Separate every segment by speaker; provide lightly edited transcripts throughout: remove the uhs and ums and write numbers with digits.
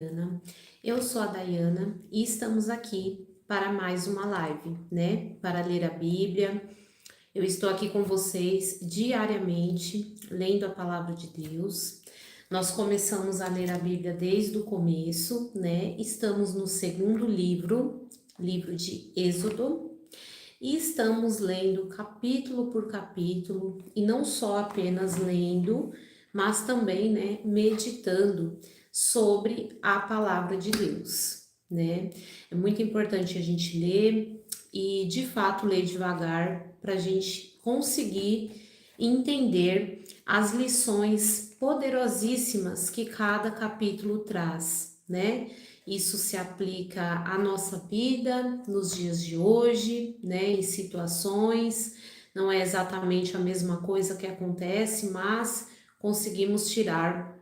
Speaker 1: Dayana. Eu sou a Dayana e estamos aqui para mais uma live, né? Para ler a Bíblia. Eu estou aqui com vocês diariamente, lendo a palavra de Deus. Nós começamos a ler a Bíblia desde o começo, né? Estamos no segundo livro, livro de Êxodo, e estamos lendo capítulo por capítulo, e não só apenas lendo, mas também, né, meditando sobre a palavra de Deus, né? É muito importante a gente ler e, de fato, ler devagar para a gente conseguir entender as lições poderosíssimas que cada capítulo traz, né? Isso se aplica à nossa vida nos dias de hoje, né? Em situações, não é exatamente a mesma coisa que acontece, mas conseguimos tirar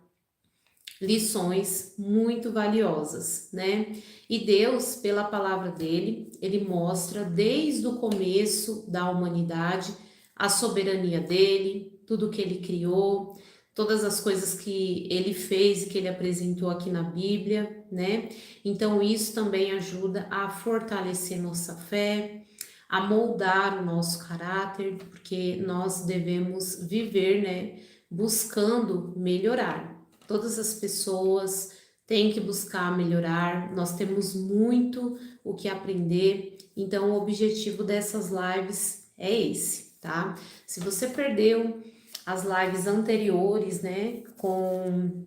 Speaker 1: lições muito valiosas, né? E Deus, pela palavra dele, ele mostra desde o começo da humanidade a soberania dele, tudo que ele criou, todas as coisas que ele fez e que ele apresentou aqui na Bíblia, né? Então isso também ajuda a fortalecer nossa fé, a moldar o nosso caráter, porque nós devemos viver, né, buscando melhorar. Todas as pessoas têm que buscar melhorar, nós temos muito o que aprender, então o objetivo dessas lives é esse, tá? Se você perdeu as lives anteriores, né, com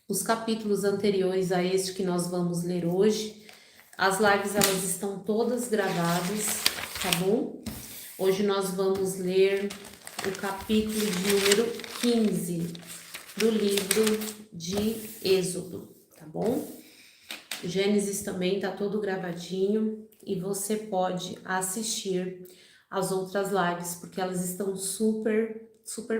Speaker 1: os capítulos anteriores a este que nós vamos ler hoje, as lives elas estão todas gravadas, tá bom? Hoje nós vamos ler o capítulo de número 15 do livro de Êxodo, tá bom? Gênesis também tá todo gravadinho e você pode assistir as outras lives, porque elas estão super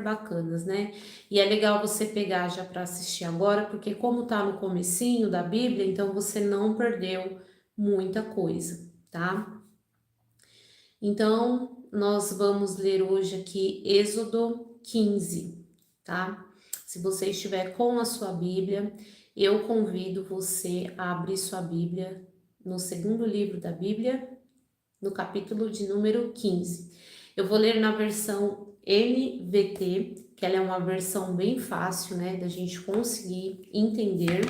Speaker 1: bacanas, né? E é legal você pegar já para assistir agora, porque como tá no comecinho da Bíblia, então você não perdeu muita coisa, tá? Então, nós vamos ler hoje aqui Êxodo 15, tá? Se você estiver com a sua Bíblia, eu convido você a abrir sua Bíblia no segundo livro da Bíblia, no capítulo de número 15. Eu vou ler na versão NVT, que ela é uma versão bem fácil, né, da gente conseguir entender.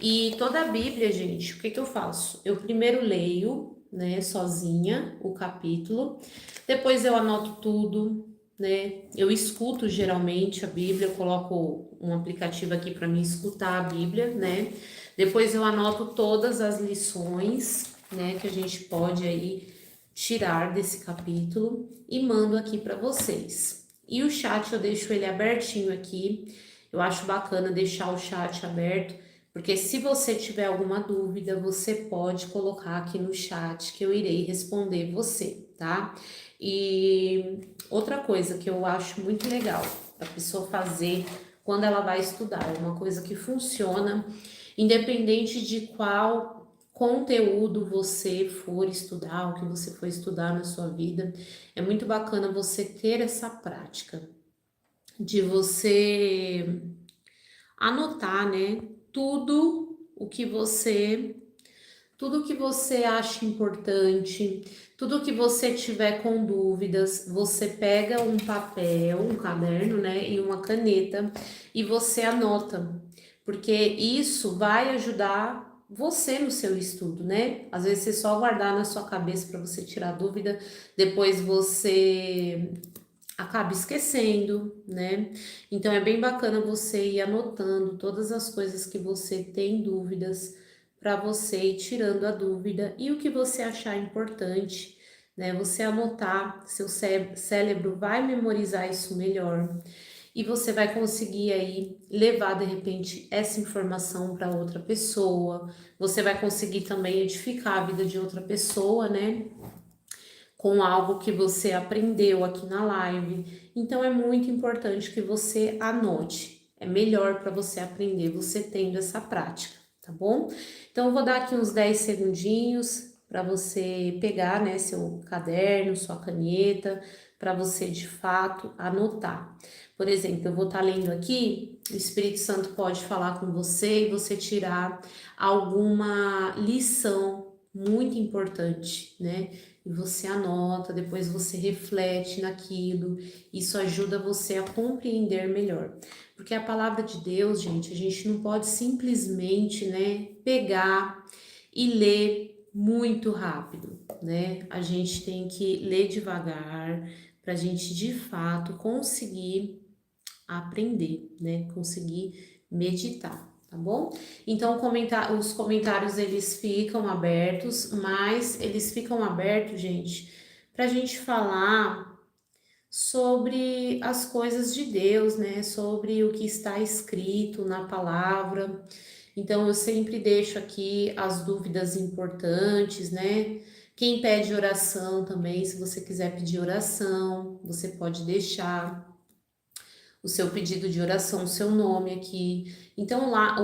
Speaker 1: E toda a Bíblia, gente, o que eu faço? Eu primeiro leio, né, sozinha o capítulo, depois eu anoto tudo, né? Eu escuto geralmente a Bíblia, eu coloco um aplicativo aqui para mim escutar a Bíblia, né? Depois eu anoto todas as lições, né, que a gente pode aí tirar desse capítulo e mando aqui para vocês. E o chat eu deixo ele abertinho aqui. Eu acho bacana deixar o chat aberto, porque se você tiver alguma dúvida, você pode colocar aqui no chat que eu irei responder você, tá? E outra coisa que eu acho muito legal a pessoa fazer quando ela vai estudar, é uma coisa que funciona, independente de qual conteúdo você for estudar, o que você for estudar na sua vida, é muito bacana você ter essa prática de você anotar, né, tudo que você acha importante, tudo que você tiver com dúvidas, você pega um papel, um caderno, né, e uma caneta e você anota, porque isso vai ajudar você no seu estudo, né? Às vezes você só guardar na sua cabeça para você tirar dúvida, depois você acaba esquecendo, né? Então é bem bacana você ir anotando todas as coisas que você tem dúvidas para você ir tirando a dúvida e o que você achar importante, né? Você anotar, seu cérebro vai memorizar isso melhor e você vai conseguir aí levar de repente essa informação para outra pessoa. Você vai conseguir também edificar a vida de outra pessoa, né? Com algo que você aprendeu aqui na live. Então é muito importante que você anote. É melhor para você aprender você tendo essa prática, tá bom? Então eu vou dar aqui uns 10 segundinhos para você pegar, né, seu caderno, sua caneta, para você de fato anotar. Por exemplo, eu vou estar lendo aqui, o Espírito Santo pode falar com você e você tirar alguma lição muito importante, né? E você anota, depois você reflete naquilo, isso ajuda você a compreender melhor. Porque a palavra de Deus, gente, a gente não pode simplesmente, né, pegar e ler muito rápido, né? A gente tem que ler devagar para a gente de fato conseguir aprender, né? Conseguir meditar, tá bom? Então, os comentários eles ficam abertos, mas eles ficam abertos, gente, para a gente falar sobre as coisas de Deus, né? Sobre o que está escrito na palavra. Então, eu sempre deixo aqui as dúvidas importantes, né? Quem pede oração também, se você quiser pedir oração, você pode deixar o seu pedido de oração, o seu nome aqui. Então, lá,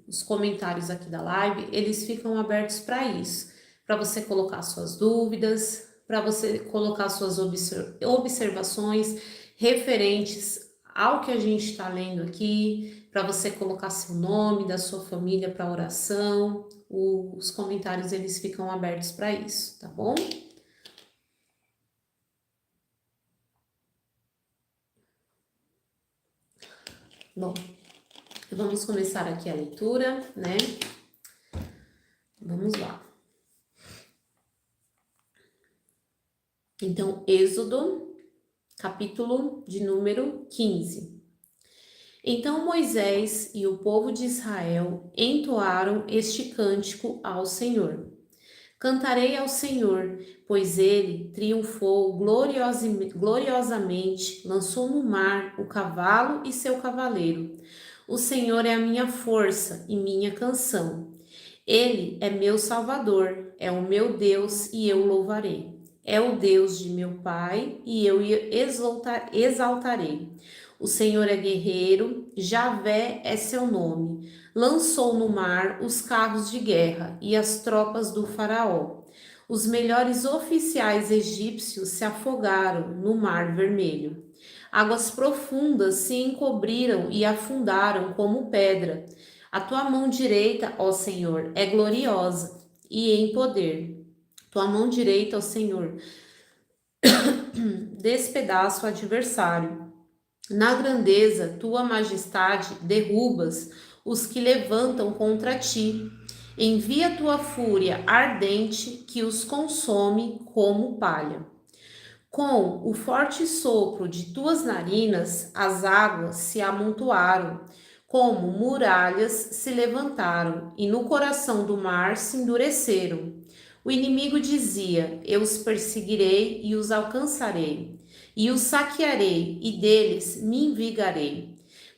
Speaker 1: os comentários aqui da live, eles ficam abertos para isso, para você colocar suas dúvidas, para você colocar suas observações referentes ao que a gente está lendo aqui, para você colocar seu nome, da sua família para oração. Os comentários, eles ficam abertos para isso, tá bom? Bom, vamos começar aqui a leitura, né? Vamos lá. Então, Êxodo, capítulo de número 15. Então Moisés e o povo de Israel entoaram este cântico ao Senhor. Cantarei ao Senhor, pois ele triunfou gloriosamente, lançou no mar o cavalo e seu cavaleiro. O Senhor é a minha força e minha canção. Ele é meu Salvador, é o meu Deus e eu louvarei. É o Deus de meu Pai e eu exaltarei. O Senhor é guerreiro, Javé é seu nome. Lançou no mar os carros de guerra e as tropas do faraó. Os melhores oficiais egípcios se afogaram no mar vermelho. Águas profundas se encobriram e afundaram como pedra. A tua mão direita, ó Senhor, é gloriosa e em poder. Tua mão direita, ó Senhor, despedaça o adversário. Na grandeza, tua majestade, derrubas os que levantam contra ti. Envia tua fúria ardente que os consome como palha. Com o forte sopro de tuas narinas, as águas se amontoaram, como muralhas se levantaram, e no coração do mar se endureceram. O inimigo dizia: Eu os perseguirei e os alcançarei, e os saquearei, e deles me envigarei.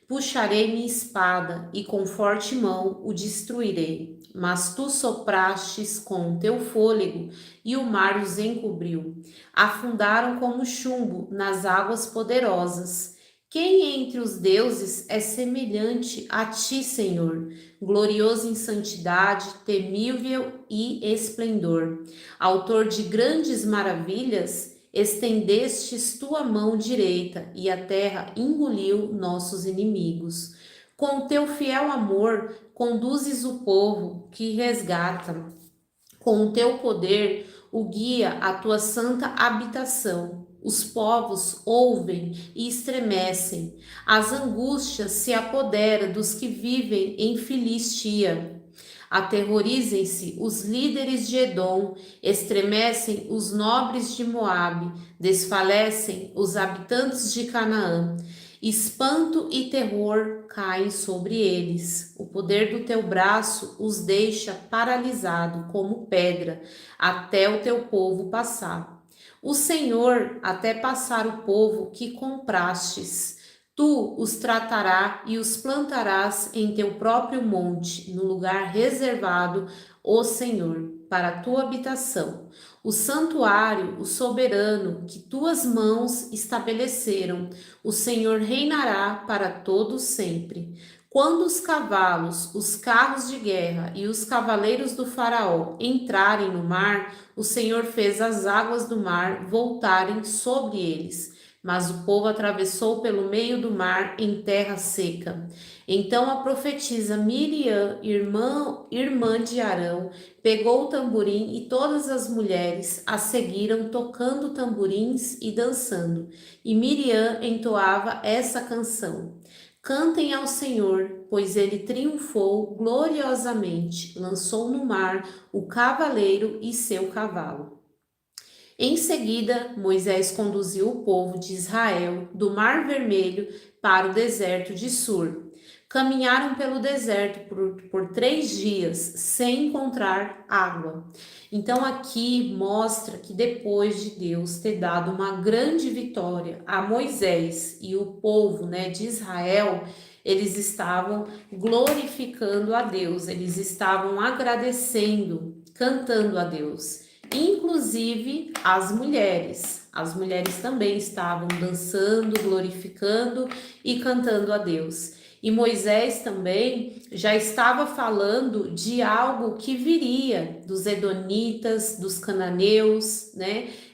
Speaker 1: Puxarei minha espada, e com forte mão o destruirei. Mas tu soprastes com teu fôlego, e o mar os encobriu. Afundaram como chumbo nas águas poderosas. Quem entre os deuses é semelhante a ti, Senhor, glorioso em santidade, temível e esplendor, autor de grandes maravilhas? Estendestes tua mão direita e a terra engoliu nossos inimigos. Com teu fiel amor, conduzes o povo que resgata. Com o teu poder, o guia à tua santa habitação. Os povos ouvem e estremecem. As angústias se apoderam dos que vivem em Filistia. Aterrorizem-se os líderes de Edom, estremecem os nobres de Moabe, desfalecem os habitantes de Canaã. Espanto e terror caem sobre eles. O poder do teu braço os deixa paralisado como pedra, até o teu povo passar. O Senhor, até passar o povo que comprastes. Tu os tratará e os plantarás em teu próprio monte, no lugar reservado, ó Senhor, para a tua habitação. O santuário, o soberano, que tuas mãos estabeleceram, o Senhor reinará para todo sempre. Quando os cavalos, os carros de guerra e os cavaleiros do faraó entrarem no mar, o Senhor fez as águas do mar voltarem sobre eles. Mas o povo atravessou pelo meio do mar em terra seca. Então a profetisa Miriam, irmã de Arão, pegou o tamborim e todas as mulheres a seguiram tocando tamborins e dançando. E Miriam entoava essa canção: Cantem ao Senhor, pois ele triunfou gloriosamente, lançou no mar o cavaleiro e seu cavalo. Em seguida, Moisés conduziu o povo de Israel do Mar Vermelho para o deserto de Sur. Caminharam pelo deserto por 3 dias sem encontrar água. Então, aqui mostra que depois de Deus ter dado uma grande vitória a Moisés e o povo, de Israel, eles estavam glorificando a Deus, eles estavam agradecendo, cantando a Deus. Inclusive as mulheres. As mulheres também estavam dançando, glorificando e cantando a Deus. E Moisés também já estava falando de algo que viria dos edonitas, dos cananeus,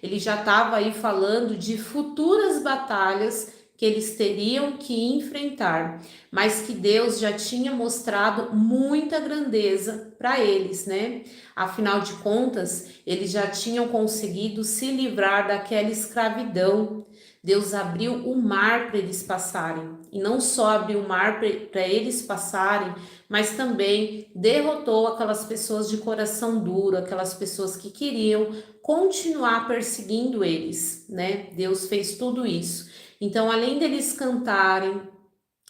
Speaker 1: Ele já estava aí falando de futuras batalhas que eles teriam que enfrentar, mas que Deus já tinha mostrado muita grandeza para eles, Afinal de contas, eles já tinham conseguido se livrar daquela escravidão. Deus abriu o mar para eles passarem, e não só abriu o mar para eles passarem, mas também derrotou aquelas pessoas de coração duro, aquelas pessoas que queriam continuar perseguindo eles, Deus fez tudo isso. Então, além deles cantarem,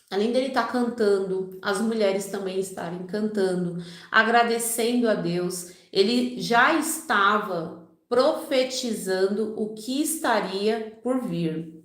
Speaker 1: além dele estar cantando, as mulheres também estarem cantando, agradecendo a Deus, ele já estava profetizando o que estaria por vir,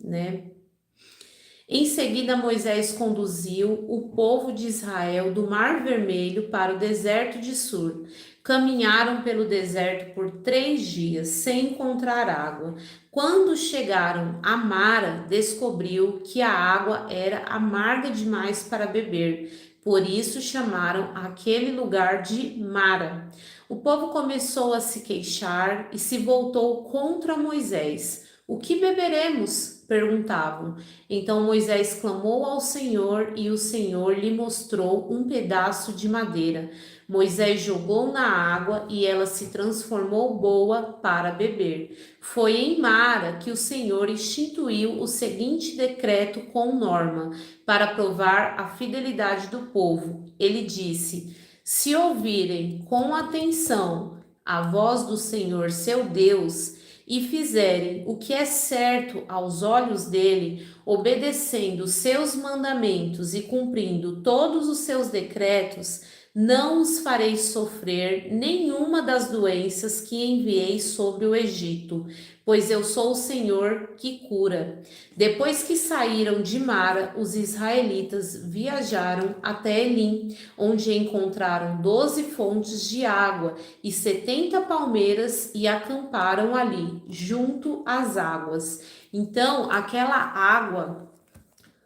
Speaker 1: Em seguida, Moisés conduziu o povo de Israel do Mar Vermelho para o deserto de Sur. Caminharam pelo deserto por 3 dias, sem encontrar água. Quando chegaram a Mara, descobriu que a água era amarga demais para beber. Por isso chamaram aquele lugar de Mara. O povo começou a se queixar e se voltou contra Moisés. O que beberemos? Perguntavam. Então Moisés clamou ao Senhor e o Senhor lhe mostrou um pedaço de madeira. Moisés jogou na água e ela se transformou boa para beber. Foi em Mara que o Senhor instituiu o seguinte decreto com norma, para provar a fidelidade do povo. Ele disse: se ouvirem com atenção a voz do Senhor seu Deus, e fizerem o que é certo aos olhos dele, obedecendo seus mandamentos e cumprindo todos os seus decretos, não os farei sofrer nenhuma das doenças que enviei sobre o Egito, pois eu sou o Senhor que cura. Depois que saíram de Mara, os israelitas viajaram até Elim, onde encontraram 12 fontes de água e 70 palmeiras e acamparam ali, junto às águas. Então, aquela água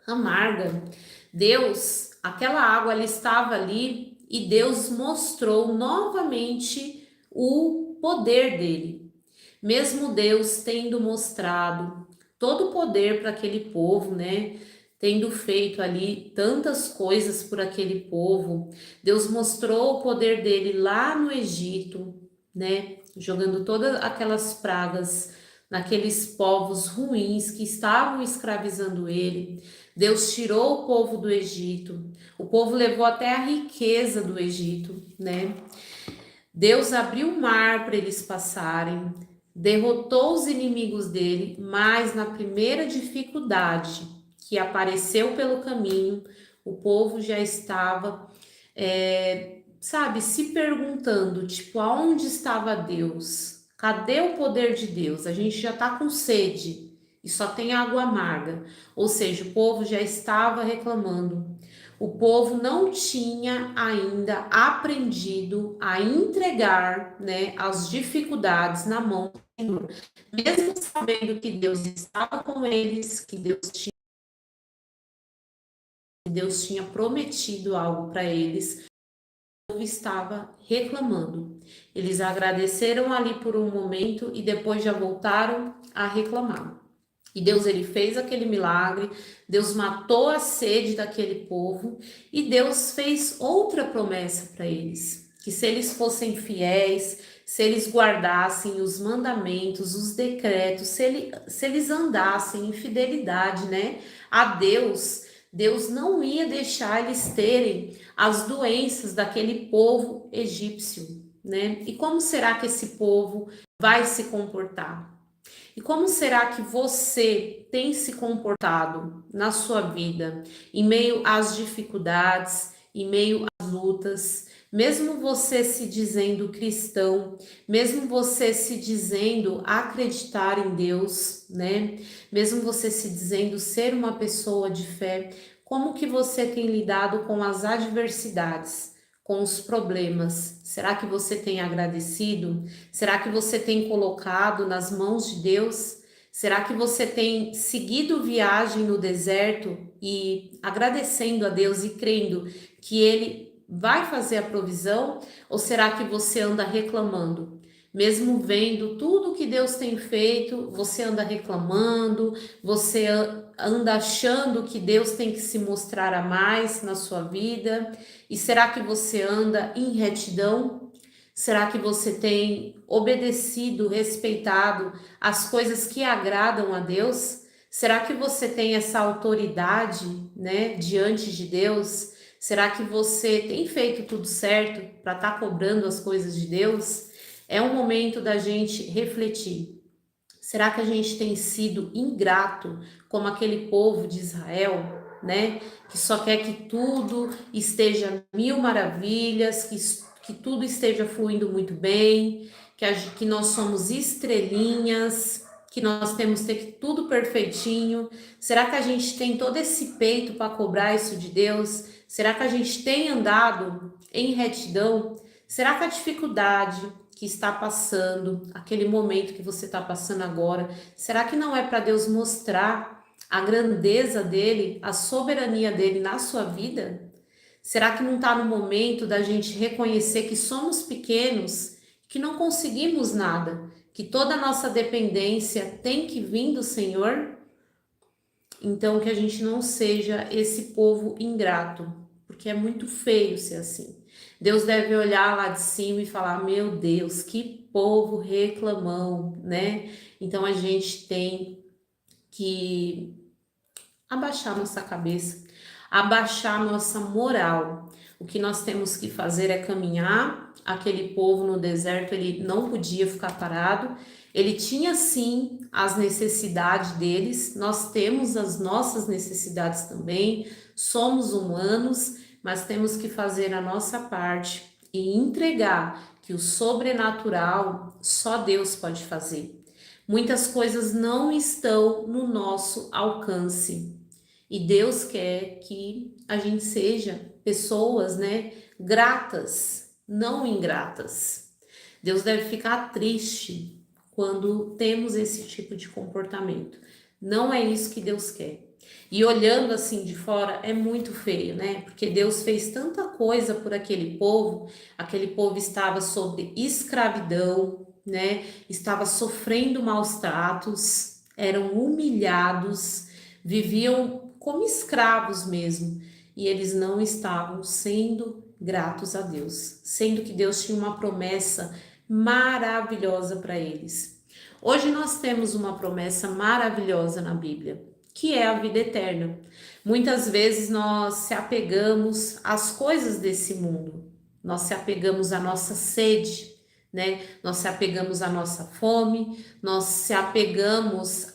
Speaker 1: amarga, aquela água ela estava ali e Deus mostrou novamente o poder dele. Mesmo Deus tendo mostrado todo o poder para aquele povo, tendo feito ali tantas coisas por aquele povo, Deus mostrou o poder dele lá no Egito, jogando todas aquelas pragas naqueles povos ruins que estavam escravizando ele. Deus tirou o povo do Egito, o povo levou até a riqueza do Egito, Deus abriu o mar para eles passarem, derrotou os inimigos dele, mas na primeira dificuldade que apareceu pelo caminho, o povo já estava, se perguntando, aonde estava Deus? Cadê o poder de Deus? A gente já está com sede e só tem água amarga. Ou seja, o povo já estava reclamando. O povo não tinha ainda aprendido a entregar, as dificuldades na mão do Senhor. Mesmo sabendo que Deus estava com eles, que Deus tinha Deus tinha prometido algo para eles, o povo estava reclamando. Eles agradeceram ali por um momento e depois já voltaram a reclamar. E Deus, ele fez aquele milagre, Deus matou a sede daquele povo e Deus fez outra promessa para eles, que se eles fossem fiéis, se eles guardassem os mandamentos, os decretos, se eles andassem em fidelidade, né, a Deus, Deus não ia deixar eles terem as doenças daquele povo egípcio, né? E como será que esse povo vai se comportar? E como será que você tem se comportado na sua vida, em meio às dificuldades, em meio às lutas, mesmo você se dizendo cristão, mesmo você se dizendo acreditar em Deus, né? Mesmo você se dizendo ser uma pessoa de fé, como que você tem lidado com as adversidades, com os problemas? Será que você tem agradecido? Será que você tem colocado nas mãos de Deus? Será que você tem seguido viagem no deserto e agradecendo a Deus e crendo que Ele vai fazer a provisão? Ou será que você anda reclamando? Mesmo vendo tudo que Deus tem feito, você anda reclamando, você anda achando que Deus tem que se mostrar a mais na sua vida? E será que você anda em retidão? Será que você tem obedecido, respeitado as coisas que agradam a Deus? Será que você tem essa autoridade, né, diante de Deus? Será que você tem feito tudo certo para estar cobrando as coisas de Deus? É um momento da gente refletir. Será que a gente tem sido ingrato como aquele povo de Israel, né? Que só quer que tudo esteja mil maravilhas, que tudo esteja fluindo muito bem, que nós somos estrelinhas, que nós temos que ter tudo perfeitinho. Será que a gente tem todo esse peito para cobrar isso de Deus? Será que a gente tem andado em retidão? Será que a dificuldade que está passando, aquele momento que você está passando agora, será que não é para Deus mostrar a grandeza dele, a soberania dele na sua vida? Será que não está no momento da gente reconhecer que somos pequenos, que não conseguimos nada, que toda a nossa dependência tem que vir do Senhor? Então, que a gente não seja esse povo ingrato, porque é muito feio ser assim. Deus deve olhar lá de cima e falar: meu Deus, que povo reclamão, né? Então a gente tem que abaixar nossa cabeça, abaixar nossa moral. O que nós temos que fazer é caminhar. Aquele povo no deserto, ele não podia ficar parado. Ele tinha sim as necessidades deles, nós temos as nossas necessidades também, somos humanos, mas temos que fazer a nossa parte e entregar que o sobrenatural só Deus pode fazer. Muitas coisas não estão no nosso alcance e Deus quer que a gente seja pessoas, né, gratas, não ingratas. Deus deve ficar triste quando temos esse tipo de comportamento. Não é isso que Deus quer. E olhando assim de fora é muito feio, né? Porque Deus fez tanta coisa por aquele povo estava sob escravidão, né? Estava sofrendo maus tratos, eram humilhados, viviam como escravos mesmo, e eles não estavam sendo gratos a Deus, sendo que Deus tinha uma promessa maravilhosa para eles. Hoje nós temos uma promessa maravilhosa na Bíblia, que é a vida eterna. Muitas vezes nós se apegamos às coisas desse mundo, nós se apegamos à nossa sede, né? Nós se apegamos à nossa fome, nós se apegamos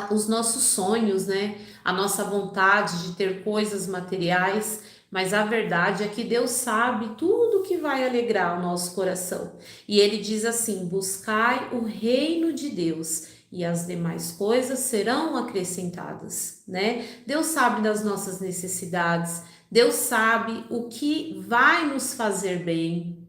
Speaker 1: os nossos sonhos, né? A nossa vontade de ter coisas materiais, mas a verdade é que Deus sabe tudo que vai alegrar o nosso coração. E Ele diz assim: buscai o reino de Deus e as demais coisas serão acrescentadas, né? Deus sabe das nossas necessidades, Deus sabe o que vai nos fazer bem.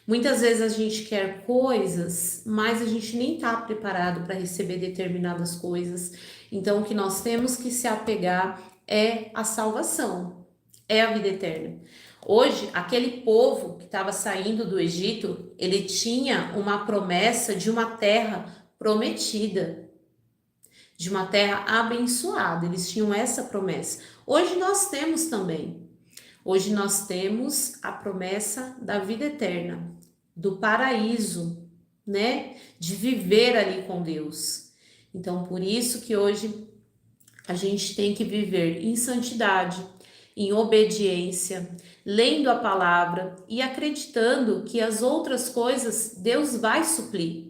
Speaker 1: Muitas vezes a gente quer coisas, mas a gente nem está preparado para receber determinadas coisas. Então, o que nós temos que se apegar é a salvação, é a vida eterna. Hoje, aquele povo que estava saindo do Egito, ele tinha uma promessa de uma terra prometida, de uma terra abençoada. Eles tinham essa promessa. Hoje nós temos também. Hoje nós temos a promessa da vida eterna, do paraíso, né? De viver ali com Deus. Então, por isso que hoje a gente tem que viver em santidade, em obediência, lendo a palavra e acreditando que as outras coisas Deus vai suprir.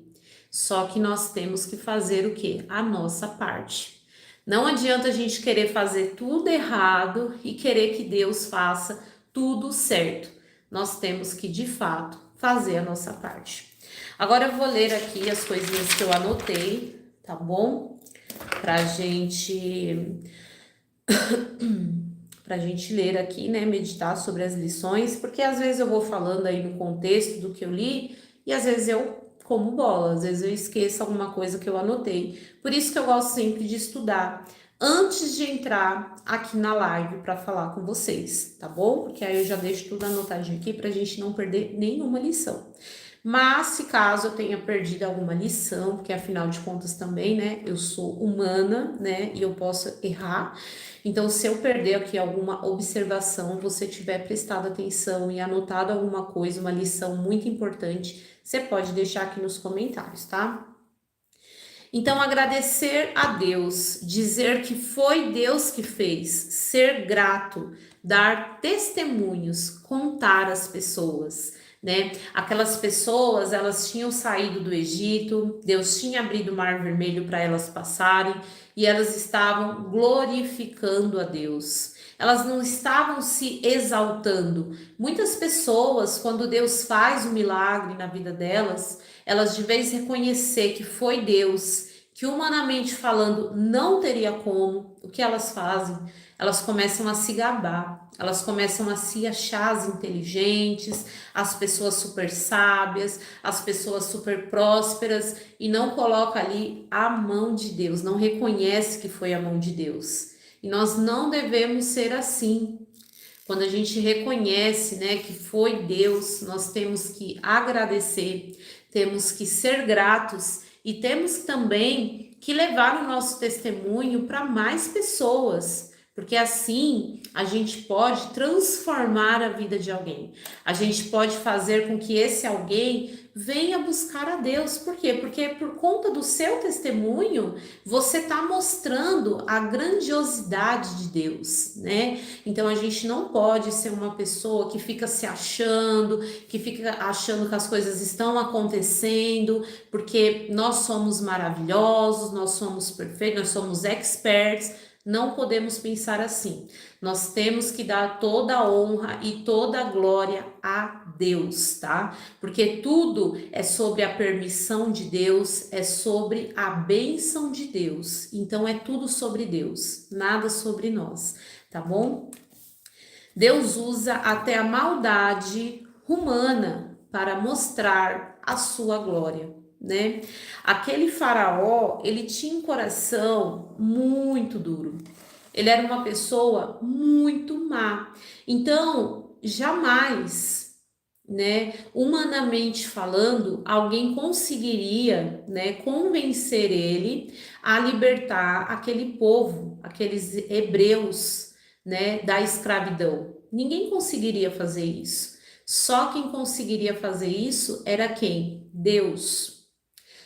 Speaker 1: Só que nós temos que fazer o quê? A nossa parte. Não adianta a gente querer fazer tudo errado e querer que Deus faça tudo certo. Nós temos que, de fato, fazer a nossa parte. Agora eu vou ler aqui as coisinhas que eu anotei, tá bom? Pra gente ler aqui, né, meditar sobre as lições, porque às vezes eu vou falando aí no contexto do que eu li e às vezes eu como bola, às vezes eu esqueço alguma coisa que eu anotei. Por isso que eu gosto sempre de estudar antes de entrar aqui na live para falar com vocês, tá bom? Porque aí eu já deixo tudo anotadinho aqui pra gente não perder nenhuma lição. Mas se caso eu tenha perdido alguma lição, porque afinal de contas também, né, eu sou humana, né, e eu posso errar. Então, se eu perder aqui alguma observação, você tiver prestado atenção e anotado alguma coisa, uma lição muito importante, você pode deixar aqui nos comentários, tá? Então, agradecer a Deus, dizer que foi Deus que fez, ser grato, dar testemunhos, contar às pessoas, né? Aquelas pessoas, elas tinham saído do Egito, Deus tinha abrido o Mar Vermelho para elas passarem e elas estavam glorificando a Deus. Elas não estavam se exaltando. Muitas pessoas, quando Deus faz um milagre na vida delas, elas de vez reconhecer que foi Deus, que humanamente falando não teria como, o que elas fazem? Elas começam a se gabar, elas começam a se achar as inteligentes, as pessoas super sábias, as pessoas super prósperas e não coloca ali a mão de Deus, não reconhece que foi a mão de Deus. E nós não devemos ser assim. Quando a gente reconhece, né, que foi Deus, nós temos que agradecer, temos que ser gratos e temos também que levar o nosso testemunho para mais pessoas, porque assim a gente pode transformar a vida de alguém. A gente pode fazer com que esse alguém venha buscar a Deus. Por quê? Porque por conta do seu testemunho, você está mostrando a grandiosidade de Deus, né? Então a gente não pode ser uma pessoa que fica se achando, que fica achando que as coisas estão acontecendo, porque nós somos maravilhosos, nós somos perfeitos, nós somos experts. Não podemos pensar assim. Nós temos que dar toda a honra e toda a glória a Deus, tá? Porque tudo é sobre a permissão de Deus, é sobre a bênção de Deus. Então é tudo sobre Deus, nada sobre nós, tá bom? Deus usa até a maldade humana para mostrar a sua glória, né? Aquele faraó, ele tinha um coração muito duro. Ele era uma pessoa muito má. Então, jamais, né, humanamente falando, alguém conseguiria, né, convencer ele a libertar aquele povo, aqueles hebreus, né, da escravidão. Ninguém conseguiria fazer isso. Só quem conseguiria fazer isso era quem? Deus.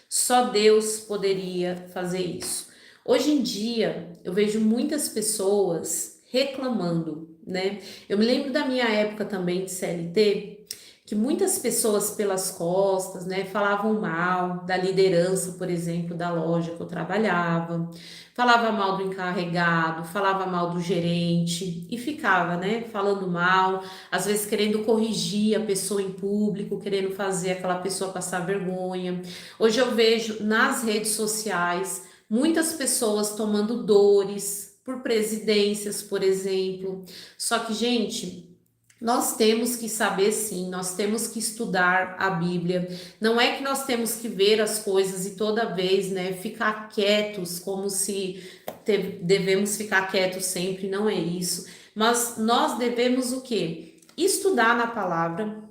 Speaker 1: Só Deus poderia fazer isso. Hoje em dia, eu vejo muitas pessoas reclamando, né? Eu me lembro da minha época também de CLT, que muitas pessoas pelas costas, né, falavam mal da liderança, por exemplo, da loja que eu trabalhava, falava mal do encarregado, falava mal do gerente e ficava, né, falando mal, às vezes querendo corrigir a pessoa em público, querendo fazer aquela pessoa passar vergonha. Hoje eu vejo nas redes sociais muitas pessoas tomando dores por presidências, por exemplo. Só que, gente, Nós temos que saber sim, nós temos que estudar a Bíblia. Não é que nós temos que ver as coisas e toda vez, né, ficar quietos, como se devemos ficar quietos sempre, não é isso. Mas nós devemos o quê? Estudar na palavra.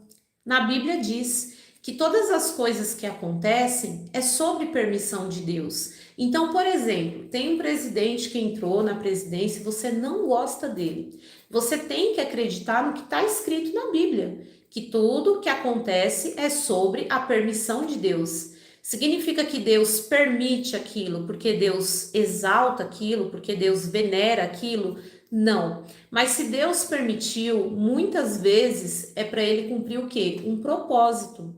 Speaker 1: Na Bíblia diz que todas as coisas que acontecem é sobre permissão de Deus. Então, por exemplo, tem um presidente que entrou na presidência e você não gosta dele. Você tem que acreditar no que está escrito na Bíblia, que tudo que acontece é sobre a permissão de Deus. Significa que Deus permite aquilo, porque Deus exalta aquilo, porque Deus venera aquilo? Não. Mas se Deus permitiu, muitas vezes é para ele cumprir o quê? Um propósito.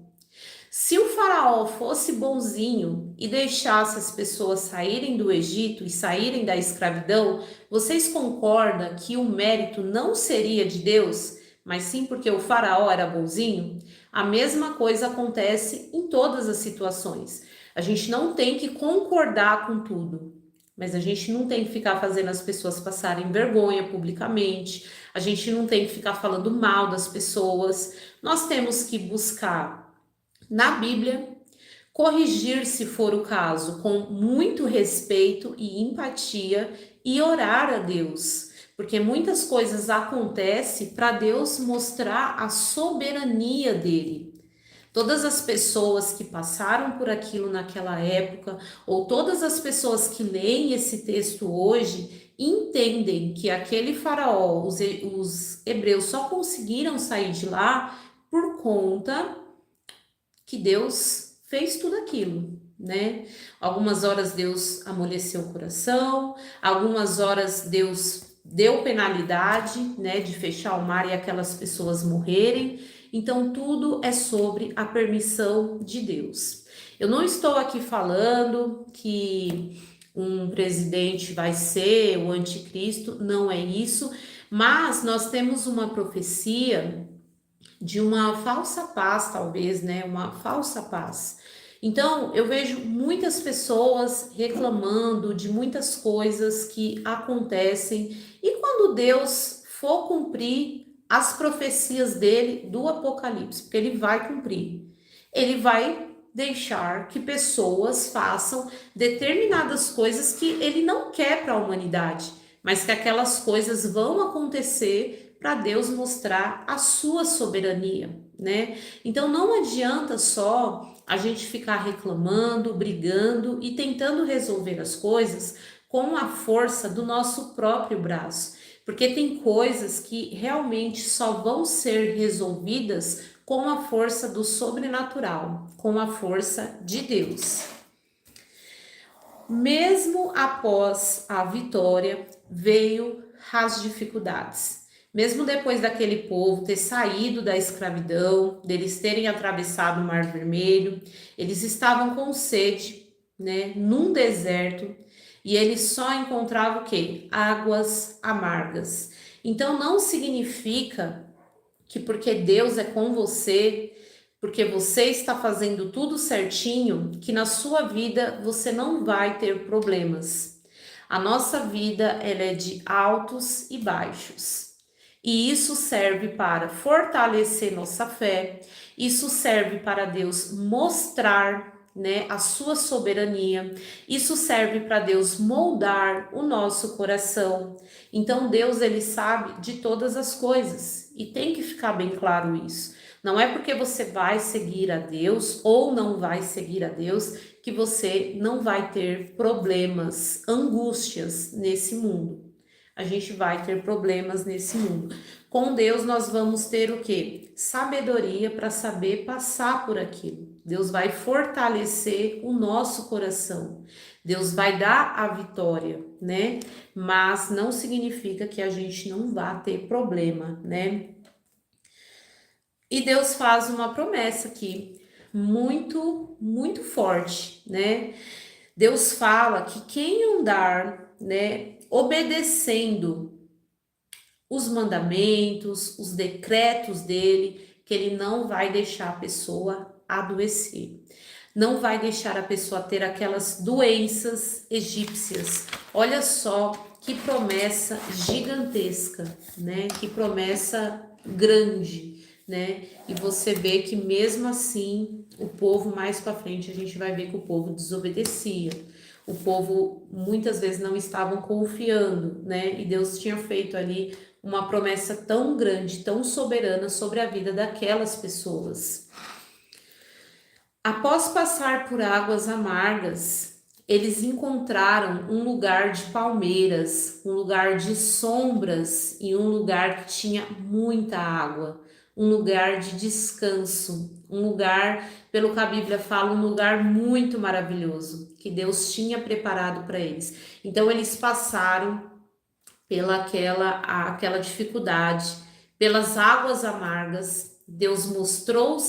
Speaker 1: Se o faraó fosse bonzinho e deixasse as pessoas saírem do Egito e saírem da escravidão, vocês concordam que o mérito não seria de Deus, mas sim porque o faraó era bonzinho? A mesma coisa acontece em todas as situações. A gente não tem que concordar com tudo, mas a gente não tem que ficar fazendo as pessoas passarem vergonha publicamente, a gente não tem que ficar falando mal das pessoas. Nós temos que buscar na Bíblia, corrigir se for o caso, com muito respeito e empatia e orar a Deus, porque muitas coisas acontecem para Deus mostrar a soberania dele. Todas as pessoas que passaram por aquilo naquela época, ou todas as pessoas que leem esse texto hoje, entendem que aquele faraó, os hebreus só conseguiram sair de lá por conta que Deus fez tudo aquilo, né? Algumas horas Deus amoleceu o coração, algumas horas Deus deu penalidade, né, de fechar o mar e aquelas pessoas morrerem. Então tudo é sobre a permissão de Deus. Eu não estou aqui falando que um presidente vai ser o anticristo, não é isso, mas nós temos uma profecia de uma falsa paz, talvez, né? Uma falsa paz. Então, eu vejo muitas pessoas reclamando de muitas coisas que acontecem, e quando Deus for cumprir as profecias dele do Apocalipse, porque ele vai cumprir, ele vai deixar que pessoas façam determinadas coisas que ele não quer para a humanidade, mas que aquelas coisas vão acontecer para Deus mostrar a sua soberania, né? Então não adianta só a gente ficar reclamando, brigando e tentando resolver as coisas com a força do nosso próprio braço, porque tem coisas que realmente só vão ser resolvidas com a força do sobrenatural, com a força de Deus. Mesmo após a vitória, veio as dificuldades. Mesmo depois daquele povo ter saído da escravidão, deles terem atravessado o Mar Vermelho, eles estavam com sede, né, num deserto, e eles só encontravam o quê? Águas amargas. Então não significa que porque Deus é com você, porque você está fazendo tudo certinho, que na sua vida você não vai ter problemas. A nossa vida, ela é de altos e baixos. E isso serve para fortalecer nossa fé, isso serve para Deus mostrar, né, a sua soberania, isso serve para Deus moldar o nosso coração. Então Deus, ele sabe de todas as coisas e tem que ficar bem claro isso. Não é porque você vai seguir a Deus ou não vai seguir a Deus que você não vai ter problemas, angústias nesse mundo. A gente vai ter problemas nesse mundo. Com Deus nós vamos ter o quê? Sabedoria para saber passar por aquilo. Deus vai fortalecer o nosso coração. Deus vai dar a vitória, né? Mas não significa que a gente não vá ter problema, né? E Deus faz uma promessa aqui, muito, muito forte, né? Deus fala que quem andar, né, obedecendo os mandamentos, os decretos dele, que ele não vai deixar a pessoa adoecer. Não vai deixar a pessoa ter aquelas doenças egípcias. Olha só que promessa gigantesca, né? Que promessa grande, né? E você vê que mesmo assim, o povo mais para frente a gente vai ver que o povo desobedecia. O povo muitas vezes não estavam confiando, né? E Deus tinha feito ali uma promessa tão grande, tão soberana sobre a vida daquelas pessoas. Após passar por águas amargas, eles encontraram um lugar de palmeiras, um lugar de sombras e um lugar que tinha muita água, um lugar de descanso, um lugar, pelo que a Bíblia fala, um lugar muito maravilhoso que Deus tinha preparado para eles. Então eles passaram pela aquela dificuldade, pelas águas amargas. Deus mostrou o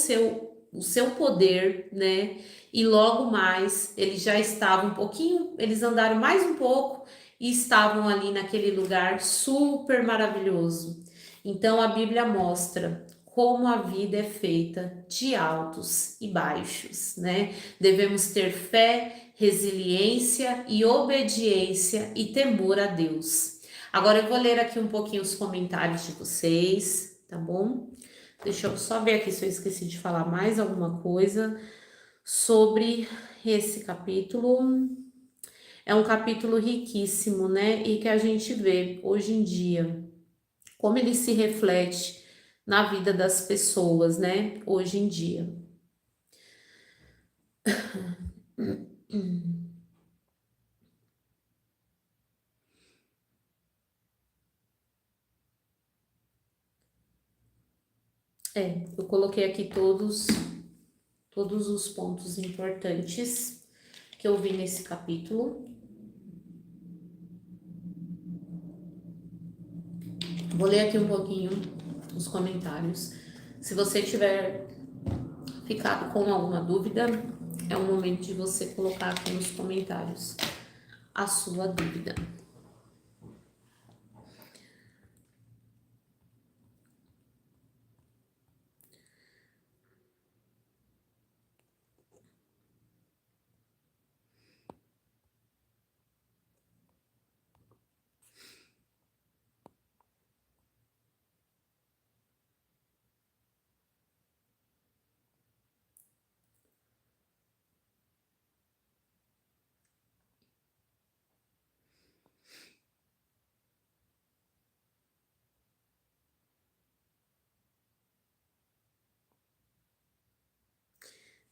Speaker 1: seu poder, né? E logo mais eles já estavam um pouquinho, eles andaram mais um pouco e estavam ali naquele lugar super maravilhoso. Então a Bíblia mostra como a vida é feita de altos e baixos, né? Devemos ter fé, resiliência e obediência e temor a Deus. Agora eu vou ler aqui um pouquinho os comentários de vocês, tá bom? Deixa eu só ver aqui se eu esqueci de falar mais alguma coisa sobre esse capítulo. É um capítulo riquíssimo, né? E que a gente vê hoje em dia como ele se reflete na vida das pessoas, né? Hoje em dia. Eu coloquei aqui todos os pontos importantes que eu vi nesse capítulo. Vou ler aqui um pouquinho os comentários. Se você tiver ficado com alguma dúvida, é o momento de você colocar aqui nos comentários a sua dúvida.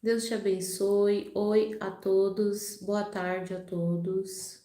Speaker 1: Deus te abençoe. Oi a todos. Boa tarde a todos.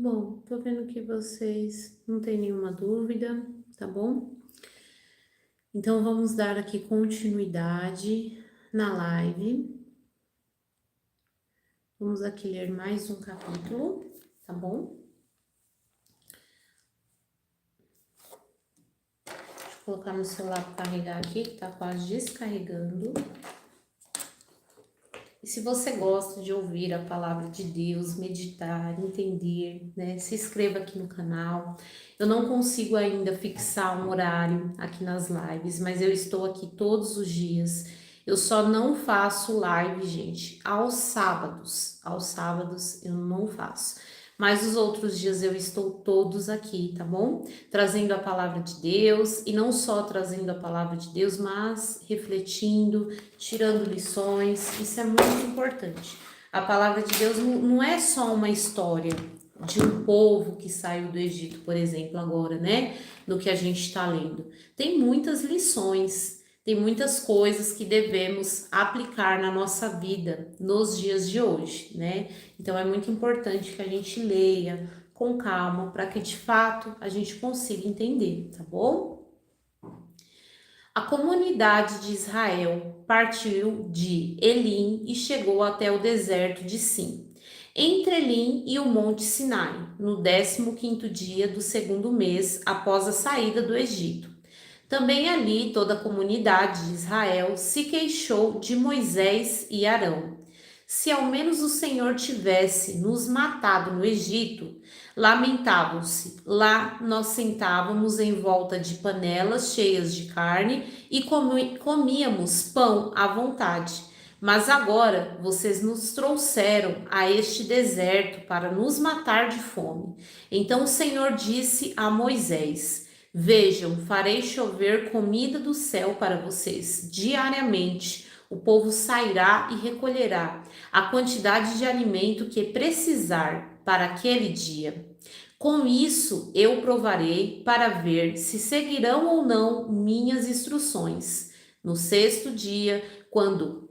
Speaker 1: Bom, tô vendo que vocês não têm nenhuma dúvida, tá bom? Então vamos dar aqui continuidade na live. Vamos aqui ler mais um capítulo, tá bom? Deixa eu colocar meu celular para carregar aqui, que tá quase descarregando. E se você gosta de ouvir a palavra de Deus, meditar, entender, né? Se inscreva aqui no canal. Eu não consigo ainda fixar um horário aqui nas lives, mas eu estou aqui todos os dias. Eu só não faço live, gente, aos sábados. Aos sábados eu não faço. Mas os outros dias eu estou todos aqui, tá bom? Trazendo a palavra de Deus, e não só trazendo a palavra de Deus, mas refletindo, tirando lições. Isso é muito importante. A palavra de Deus não é só uma história de um povo que saiu do Egito, por exemplo, agora, né? No que a gente está lendo. Tem muitas lições, tem muitas coisas que devemos aplicar na nossa vida nos dias de hoje, né? Então é muito importante que a gente leia com calma para que de fato a gente consiga entender, tá bom? A comunidade de Israel partiu de Elim e chegou até o deserto de Sim, entre Elim e o Monte Sinai, no 15º dia do segundo mês após a saída do Egito. Também ali toda a comunidade de Israel se queixou de Moisés e Arão. Se ao menos o Senhor tivesse nos matado no Egito, lamentavam-se. Lá nós sentávamos em volta de panelas cheias de carne e comíamos pão à vontade. Mas agora vocês nos trouxeram a este deserto para nos matar de fome. Então o Senhor disse a Moisés: Vejam, farei chover comida do céu para vocês diariamente. O povo sairá e recolherá a quantidade de alimento que precisar para aquele dia. Com isso eu provarei para ver se seguirão ou não minhas instruções. No sexto dia, quando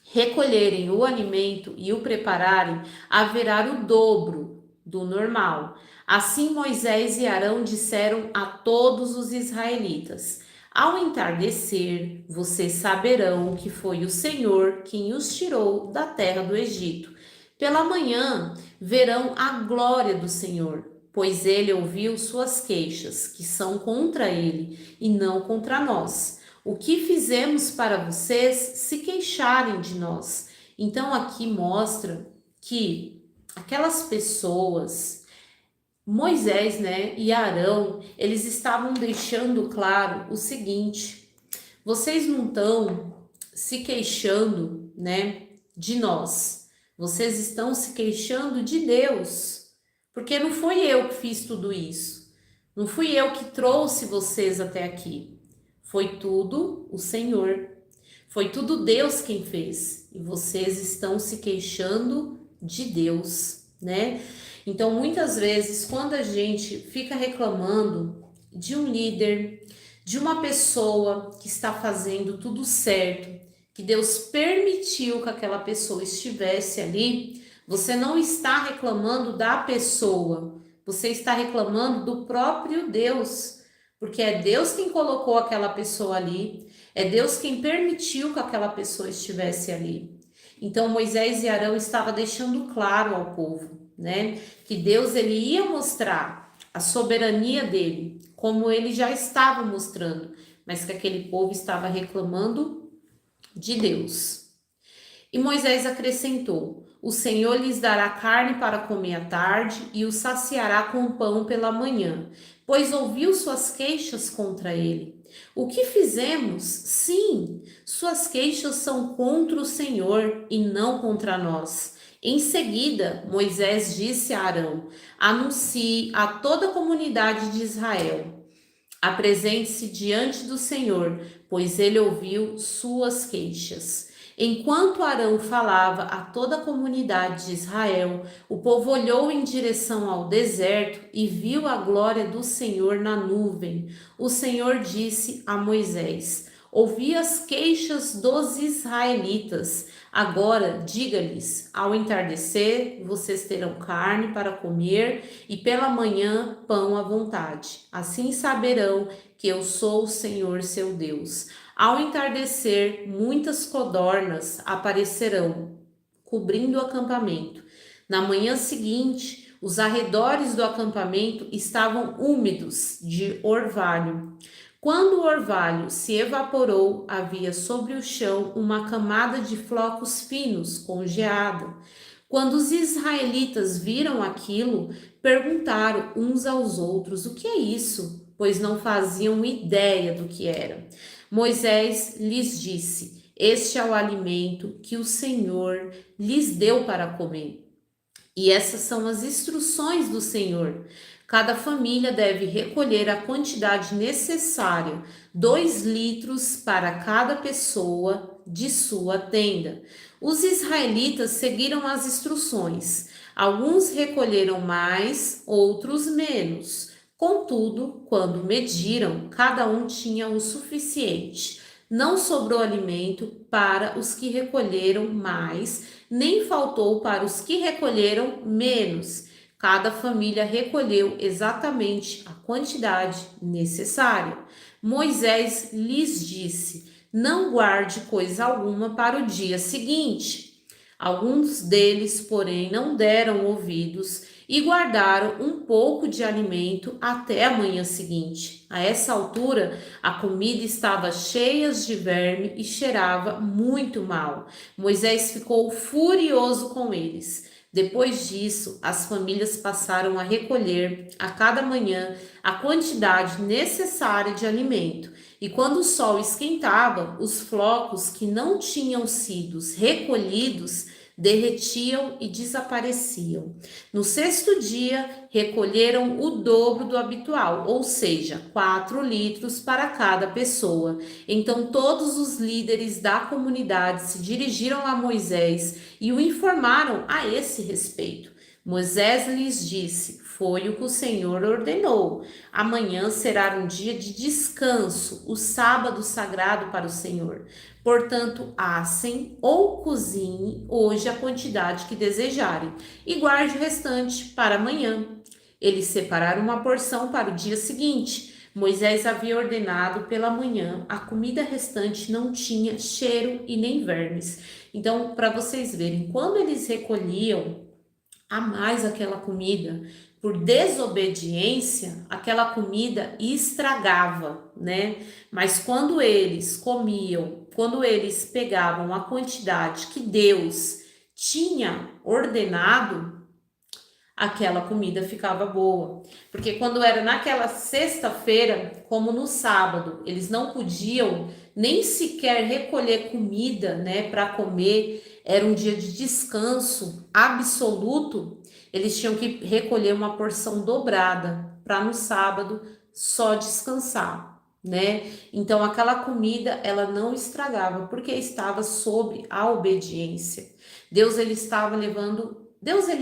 Speaker 1: recolherem o alimento e o prepararem, haverá o dobro do normal. Assim Moisés e Arão disseram a todos os israelitas: Ao entardecer, vocês saberão que foi o Senhor quem os tirou da terra do Egito. Pela manhã verão a glória do Senhor, pois ele ouviu suas queixas, que são contra ele e não contra nós. O que fizemos para vocês se queixarem de nós? Então aqui mostra que aquelas pessoas, Moisés, né, e Arão, eles estavam deixando claro o seguinte: vocês não estão se queixando, né, de nós. Vocês estão se queixando de Deus, porque não fui eu que fiz tudo isso. Não fui eu que trouxe vocês até aqui. Foi tudo o Senhor. Foi tudo Deus quem fez. E vocês estão se queixando de Deus, né? Então, muitas vezes, quando a gente fica reclamando de um líder, de uma pessoa que está fazendo tudo certo, que Deus permitiu que aquela pessoa estivesse ali, você não está reclamando da pessoa, você está reclamando do próprio Deus, porque é Deus quem colocou aquela pessoa ali, é Deus quem permitiu que aquela pessoa estivesse ali. Então Moisés e Arão estavam deixando claro ao povo, né, que Deus ele ia mostrar a soberania dele, como ele já estava mostrando, mas que aquele povo estava reclamando de Deus. E Moisés acrescentou: O Senhor lhes dará carne para comer à tarde e os saciará com pão pela manhã, pois ouviu suas queixas contra ele. O que fizemos? Sim, suas queixas são contra o Senhor e não contra nós. Em seguida, Moisés disse a Arão: Anuncie a toda a comunidade de Israel: Apresente-se diante do Senhor, pois ele ouviu suas queixas. Enquanto Arão falava a toda a comunidade de Israel, o povo olhou em direção ao deserto e viu a glória do Senhor na nuvem. O Senhor disse a Moisés: Ouvi as queixas dos israelitas. Agora diga-lhes: ao entardecer, vocês terão carne para comer e pela manhã pão à vontade. Assim saberão que eu sou o Senhor seu Deus. Ao entardecer, muitas codornas aparecerão, cobrindo o acampamento. Na manhã seguinte, os arredores do acampamento estavam úmidos de orvalho. Quando o orvalho se evaporou, havia sobre o chão uma camada de flocos finos, congeada. Quando os israelitas viram aquilo, perguntaram uns aos outros: O que é isso? Pois não faziam ideia do que era. Moisés lhes disse: Este é o alimento que o Senhor lhes deu para comer. E essas são as instruções do Senhor. Cada família deve recolher a quantidade necessária, 2 litros para cada pessoa de sua tenda. Os israelitas seguiram as instruções. Alguns recolheram mais, outros menos. Contudo, quando mediram, cada um tinha o suficiente. Não sobrou alimento para os que recolheram mais, nem faltou para os que recolheram menos. Cada família recolheu exatamente a quantidade necessária. Moisés lhes disse: não guarde coisa alguma para o dia seguinte. Alguns deles, porém, não deram ouvidos e guardaram um pouco de alimento até a manhã seguinte. A essa altura, a comida estava cheia de verme e cheirava muito mal. Moisés ficou furioso com eles. Depois disso, as famílias passaram a recolher a cada manhã a quantidade necessária de alimento. E quando o sol esquentava, os flocos que não tinham sido recolhidos derretiam e desapareciam. No 6º dia, recolheram o dobro do habitual, ou seja, 4 litros para cada pessoa. Então todos os líderes da comunidade se dirigiram a Moisés e o informaram a esse respeito. Moisés lhes disse: foi o que o Senhor ordenou. Amanhã será um dia de descanso, o sábado sagrado para o Senhor. Portanto, assem ou cozinhem hoje a quantidade que desejarem e guarde o restante para amanhã. Eles separaram uma porção para o dia seguinte. Moisés havia ordenado pela manhã, a comida restante não tinha cheiro e nem vermes. Então, para vocês verem, quando eles recolhiam a mais aquela comida, por desobediência, aquela comida estragava, né? Mas quando eles comiam, quando eles pegavam a quantidade que Deus tinha ordenado, aquela comida ficava boa. Porque quando era naquela sexta-feira, como no sábado, eles não podiam nem sequer recolher comida, né, para comer, era um dia de descanso absoluto, eles tinham que recolher uma porção dobrada para no sábado só descansar, né? Então aquela comida ela não estragava porque estava sob a obediência. Deus ele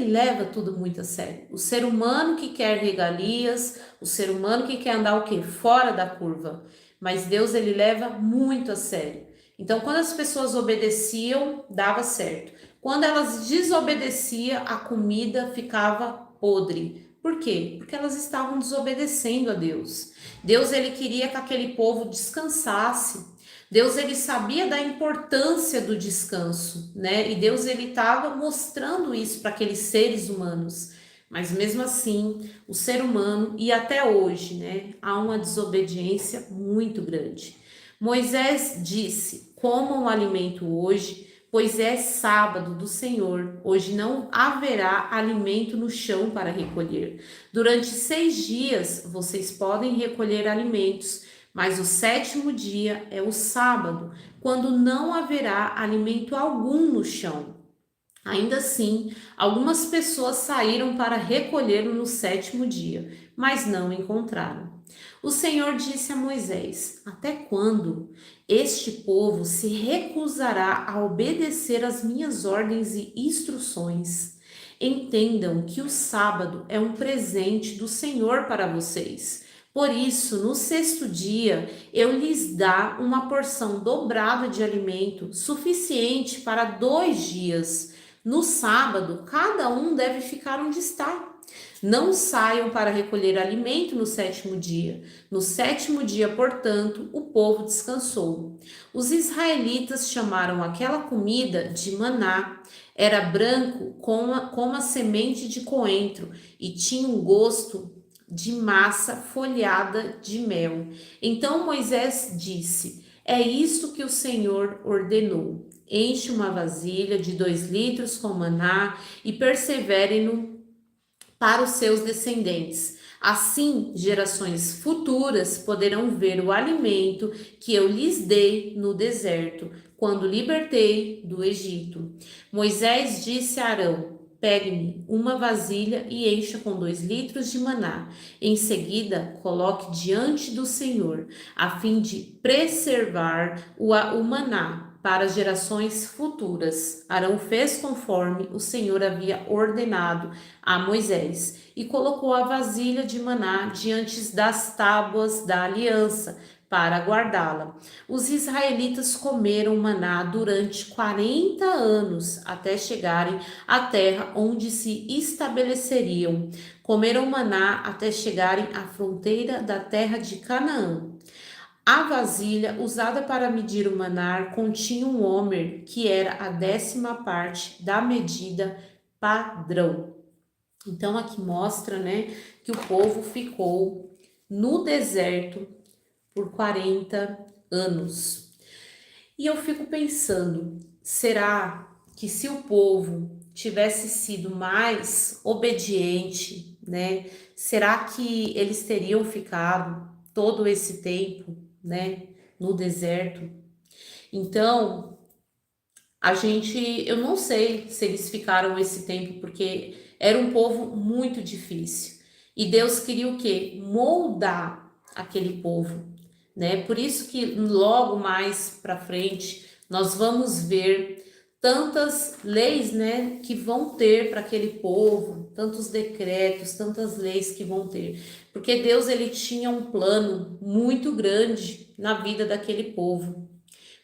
Speaker 1: leva tudo muito a sério. O ser humano que quer regalias, o ser humano que quer andar o quê? Fora da curva. Mas Deus ele leva muito a sério. Então, quando as pessoas obedeciam, dava certo. Quando elas desobedeciam, a comida ficava podre. Por quê? Porque elas estavam desobedecendo a Deus. Deus ele queria que aquele povo descansasse. Deus ele sabia da importância do descanso, né? E Deus ele estava mostrando isso para aqueles seres humanos. Mas mesmo assim, o ser humano e até hoje, né, há uma desobediência muito grande. Moisés disse: comam o alimento hoje, pois é sábado do Senhor. Hoje não haverá alimento no chão para recolher. Durante 6 dias vocês podem recolher alimentos, mas o 7º dia é o sábado, quando não haverá alimento algum no chão. Ainda assim, algumas pessoas saíram para recolhê-lo no 7º dia, mas não encontraram. O Senhor disse a Moisés: até quando este povo se recusará a obedecer às minhas ordens e instruções? Entendam que o sábado é um presente do Senhor para vocês. Por isso, no 6º dia, eu lhes dá uma porção dobrada de alimento, suficiente para 2 dias. No sábado, cada um deve ficar onde está. Não saiam para recolher alimento no 7º dia. No 7º dia, portanto, o povo descansou. Os israelitas chamaram aquela comida de maná. Era branco como a semente de coentro e tinha um gosto de massa folhada de mel. Então Moisés disse: é isto que o Senhor ordenou. Enche uma vasilha de 2 litros com maná e perseverem-no para os seus descendentes. Assim, gerações futuras poderão ver o alimento que eu lhes dei no deserto, quando libertei do Egito. Moisés disse a Arão: pegue-me uma vasilha e encha com 2 litros de maná. Em seguida, coloque diante do Senhor, a fim de preservar o maná para gerações futuras. Arão fez conforme o Senhor havia ordenado a Moisés e colocou a vasilha de maná diante das tábuas da aliança para guardá-la. Os israelitas comeram maná durante 40 anos até chegarem à terra onde se estabeleceriam. Comeram maná até chegarem à fronteira da terra de Canaã. A vasilha usada para medir o maná continha um homer, que era a 10ª parte da medida padrão. Então aqui mostra, né, que o povo ficou no deserto por 40 anos. E eu fico pensando, será que se o povo tivesse sido mais obediente, né, será que eles teriam ficado todo esse tempo, né, no deserto? Então, eu não sei se eles ficaram esse tempo porque era um povo muito difícil. E Deus queria o quê? Moldar aquele povo, né? Por isso que logo mais para frente nós vamos ver tantas leis, né, que vão ter para aquele povo, tantos decretos, tantas leis que vão ter. Porque Deus ele tinha um plano muito grande na vida daquele povo.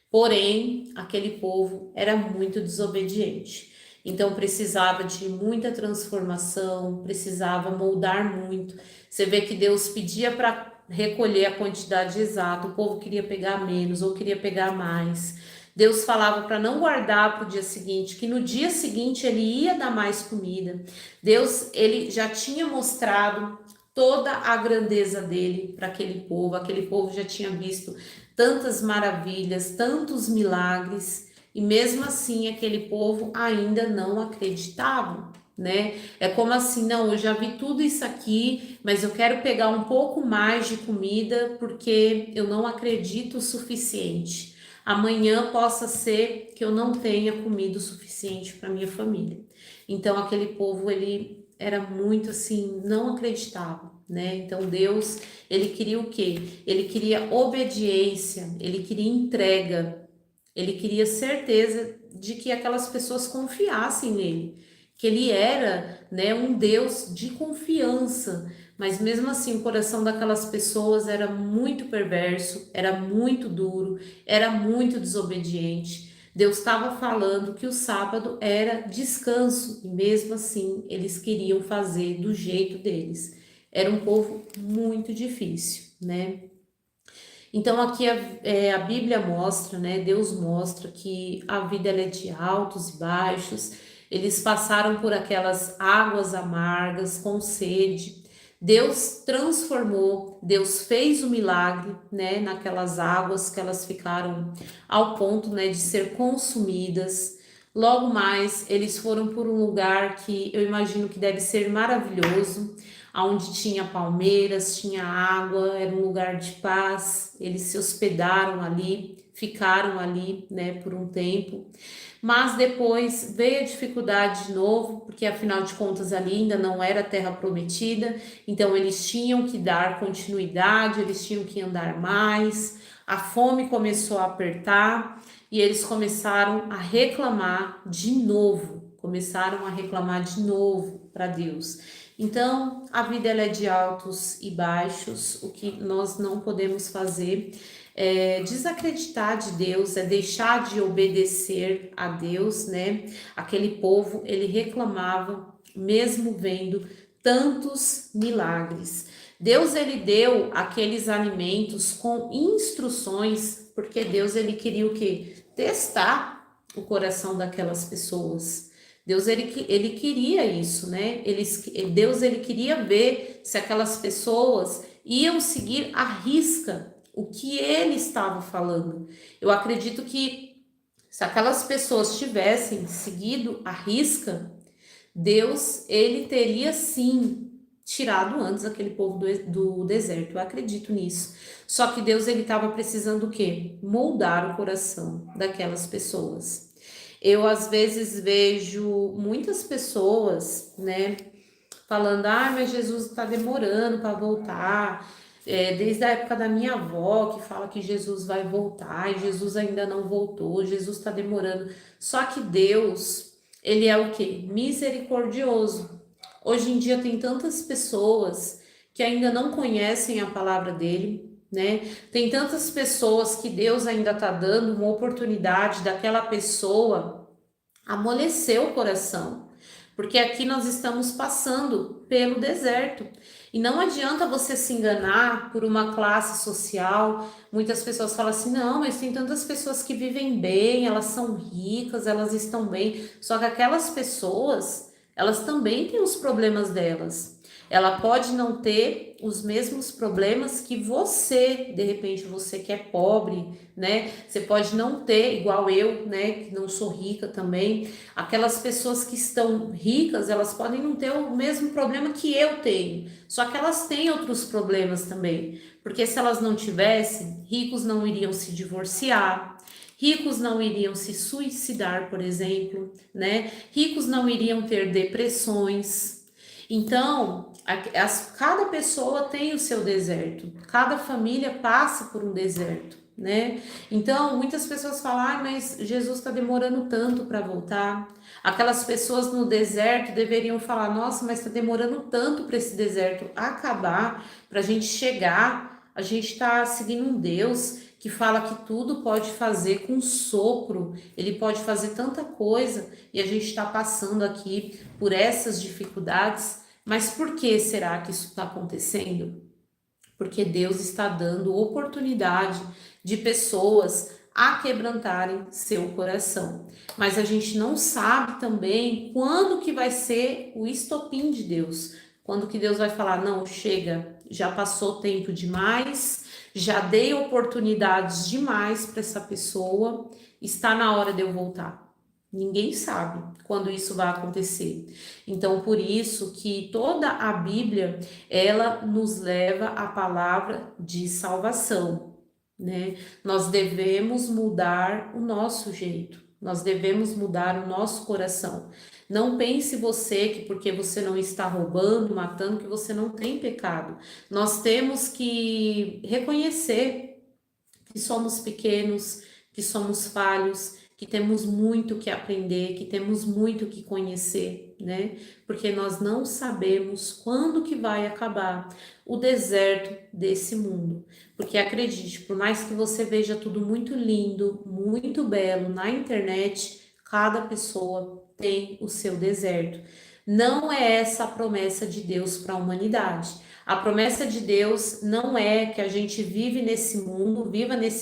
Speaker 1: Porém, aquele povo era muito desobediente. Então precisava de muita transformação, precisava moldar muito. Você vê que Deus pedia para recolher a quantidade exata, o povo queria pegar menos ou queria pegar mais. Deus falava para não guardar para o dia seguinte, que no dia seguinte ele ia dar mais comida. Deus, ele já tinha mostrado toda a grandeza dele para aquele povo já tinha visto tantas maravilhas, tantos milagres, e mesmo assim aquele povo ainda não acreditava, né? É como assim, não, eu já vi tudo isso aqui, mas eu quero pegar um pouco mais de comida porque eu não acredito o suficiente. Amanhã possa ser que eu não tenha comido o suficiente para minha família. Então aquele povo ele era muito assim, não acreditava, né? Então Deus, ele queria o quê? Ele queria obediência, ele queria entrega, ele queria certeza de que aquelas pessoas confiassem nele, que ele era, né, um Deus de confiança. Mas mesmo assim, o coração daquelas pessoas era muito perverso, era muito duro, era muito desobediente. Deus estava falando que o sábado era descanso, e mesmo assim eles queriam fazer do jeito deles. Era um povo muito difícil, né? Então aqui a Bíblia mostra, né? Deus mostra que a vida ela é de altos e baixos. Eles passaram por aquelas águas amargas com sede. Deus transformou, Deus fez o milagre, né? Naquelas águas que elas ficaram ao ponto, né? De ser consumidas. Logo mais, eles foram por um lugar que eu imagino que deve ser maravilhoso, onde tinha palmeiras, tinha água, era um lugar de paz. Eles se hospedaram ali, ficaram ali, né, por um tempo. Mas depois veio a dificuldade de novo, porque afinal de contas ali ainda não era terra prometida, então eles tinham que dar continuidade, eles tinham que andar mais. A fome começou a apertar e eles começaram a reclamar de novo, para Deus. Então, a vida ela é de altos e baixos. O que nós não podemos fazer é desacreditar de Deus, é deixar de obedecer a Deus, né? Aquele povo, ele reclamava, mesmo vendo tantos milagres. Deus, ele deu aqueles alimentos com instruções, porque Deus, ele queria o quê? Testar o coração daquelas pessoas. Deus ele queria isso, né? Deus ele queria ver se aquelas pessoas iam seguir à risca o que ele estava falando. Eu acredito que se aquelas pessoas tivessem seguido à risca, Deus ele teria sim tirado antes aquele povo do deserto. Eu acredito nisso. Só que Deus ele estava precisando o quê? Moldar o coração daquelas pessoas. Eu às vezes vejo muitas pessoas, né, falando, mas Jesus está demorando para voltar. Desde a época da minha avó, que fala que Jesus vai voltar e Jesus ainda não voltou, Jesus está demorando. Só que Deus, ele é o quê? Misericordioso. Hoje em dia tem tantas pessoas que ainda não conhecem a palavra dele, né? Tem tantas pessoas que Deus ainda está dando uma oportunidade daquela pessoa amolecer o coração, porque aqui nós estamos passando pelo deserto. E não adianta você se enganar por uma classe social. Muitas pessoas falam assim: não, mas tem tantas pessoas que vivem bem, elas são ricas, elas estão bem. Só que aquelas pessoas, elas também têm os problemas delas. Ela pode não ter os mesmos problemas que você, de repente você que é pobre, né? Você pode não ter, igual eu, né? Que não sou rica também. Aquelas pessoas que estão ricas, elas podem não ter o mesmo problema que eu tenho. Só que elas têm outros problemas também. Porque se elas não tivessem, ricos não iriam se divorciar. Ricos não iriam se suicidar, por exemplo, né? Ricos não iriam ter depressões. Então, cada pessoa tem o seu deserto, cada família passa por um deserto, né? Então, muitas pessoas falam, mas Jesus está demorando tanto para voltar. Aquelas pessoas no deserto deveriam falar, nossa, mas está demorando tanto para esse deserto acabar, para a gente chegar. A gente está seguindo um Deus que fala que tudo pode fazer com um sopro, ele pode fazer tanta coisa e a gente está passando aqui por essas dificuldades. Mas por que será que isso está acontecendo? Porque Deus está dando oportunidade de pessoas a quebrantarem seu coração. Mas a gente não sabe também quando que vai ser o estopim de Deus. Quando que Deus vai falar, não, chega, já passou tempo demais, já dei oportunidades demais para essa pessoa, está na hora de eu voltar. Ninguém sabe quando isso vai acontecer. Então, por isso que toda a Bíblia, ela nos leva à palavra de salvação, né? Nós devemos mudar o nosso jeito, nós devemos mudar o nosso coração. Não pense você que porque você não está roubando, matando, que você não tem pecado. Nós temos que reconhecer que somos pequenos, que somos falhos, que temos muito que aprender, que temos muito que conhecer, né? Porque nós não sabemos quando que vai acabar o deserto desse mundo. Porque acredite, por mais que você veja tudo muito lindo, muito belo na internet, cada pessoa tem o seu deserto. Não é essa a promessa de Deus para a humanidade. A promessa de Deus não é que a gente viva nesse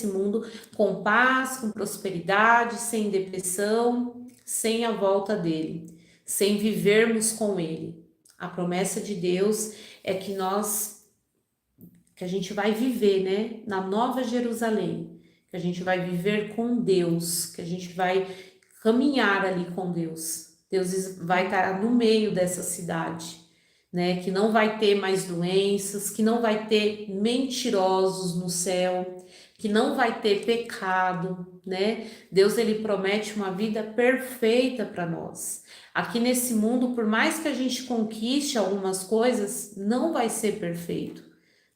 Speaker 1: mundo com paz, com prosperidade, sem depressão, sem a volta dele, sem vivermos com ele. A promessa de Deus é que a gente vai viver, né, na Nova Jerusalém, que a gente vai viver com Deus, que a gente vai caminhar ali com Deus. Deus vai estar no meio dessa cidade, né? Que não vai ter mais doenças, que não vai ter mentirosos no céu, que não vai ter pecado, né? Deus ele promete uma vida perfeita para nós. Aqui nesse mundo, por mais que a gente conquiste algumas coisas, não vai ser perfeito.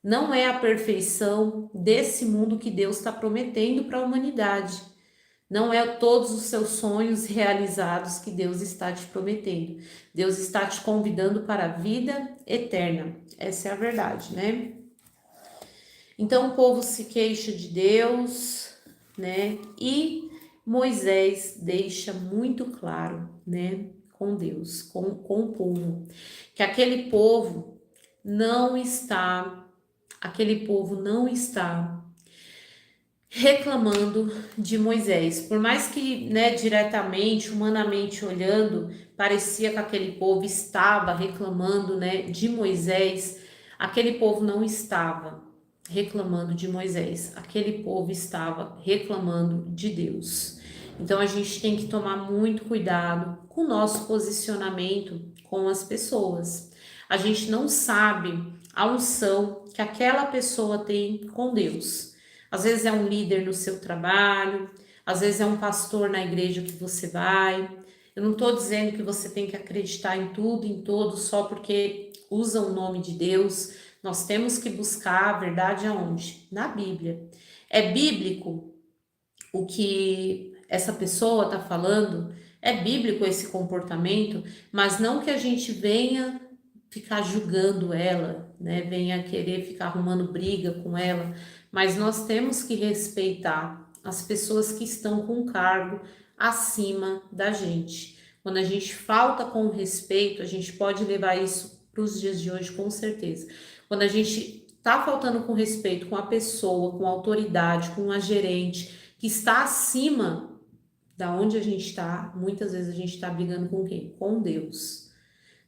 Speaker 1: Não é a perfeição desse mundo que Deus está prometendo para a humanidade. Não é todos os seus sonhos realizados que Deus está te prometendo. Deus está te convidando para a vida eterna. Essa é a verdade, né? Então o povo se queixa de Deus, né? E Moisés deixa muito claro, né? Com Deus, com o povo, que aquele povo não está reclamando de Moisés. Por mais que, né, diretamente, humanamente olhando, parecia que aquele povo estava reclamando, né, de Moisés, aquele povo não estava reclamando de Moisés, aquele povo estava reclamando de Deus. Então a gente tem que tomar muito cuidado com o nosso posicionamento com as pessoas. A gente não sabe a unção que aquela pessoa tem com Deus. Às vezes é um líder no seu trabalho, às vezes é um pastor na igreja que você vai. Eu não estou dizendo que você tem que acreditar em tudo, em todos, só porque usa o nome de Deus. Nós temos que buscar a verdade aonde? Na Bíblia. É bíblico o que essa pessoa está falando, é bíblico esse comportamento, mas não que a gente venha ficar julgando ela, né? Venha querer ficar arrumando briga com ela, mas nós temos que respeitar as pessoas que estão com cargo acima da gente. Quando a gente falta com respeito, a gente pode levar isso para os dias de hoje com certeza. Quando a gente tá faltando com respeito com a pessoa, com a autoridade, com a gerente que está acima da onde a gente está, muitas vezes a gente está brigando com quem? Com Deus,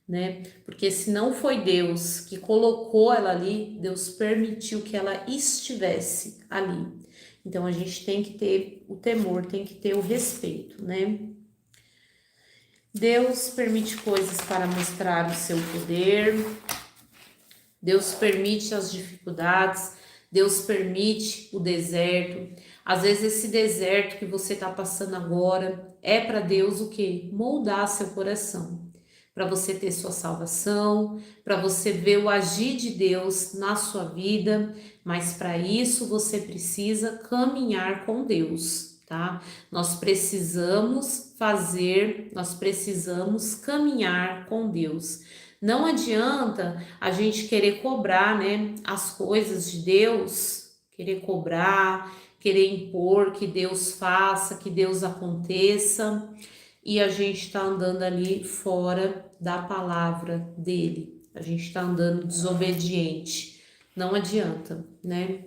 Speaker 1: né? Porque se não foi Deus que colocou ela ali, Deus permitiu que ela estivesse ali. Então a gente tem que ter o temor, tem que ter o respeito, né? Deus permite coisas para mostrar o seu poder, Deus permite as dificuldades, Deus permite o deserto. Às vezes esse deserto que você está passando agora é para Deus o quê? Moldar seu coração. Para você ter sua salvação, para você ver o agir de Deus na sua vida, mas para isso você precisa caminhar com Deus, tá? Nós precisamos caminhar com Deus. Não adianta a gente querer cobrar, né, as coisas de Deus, querer cobrar, querer impor que Deus faça, que Deus aconteça, e a gente está andando ali fora da palavra dele. A gente está andando desobediente. Não adianta, né?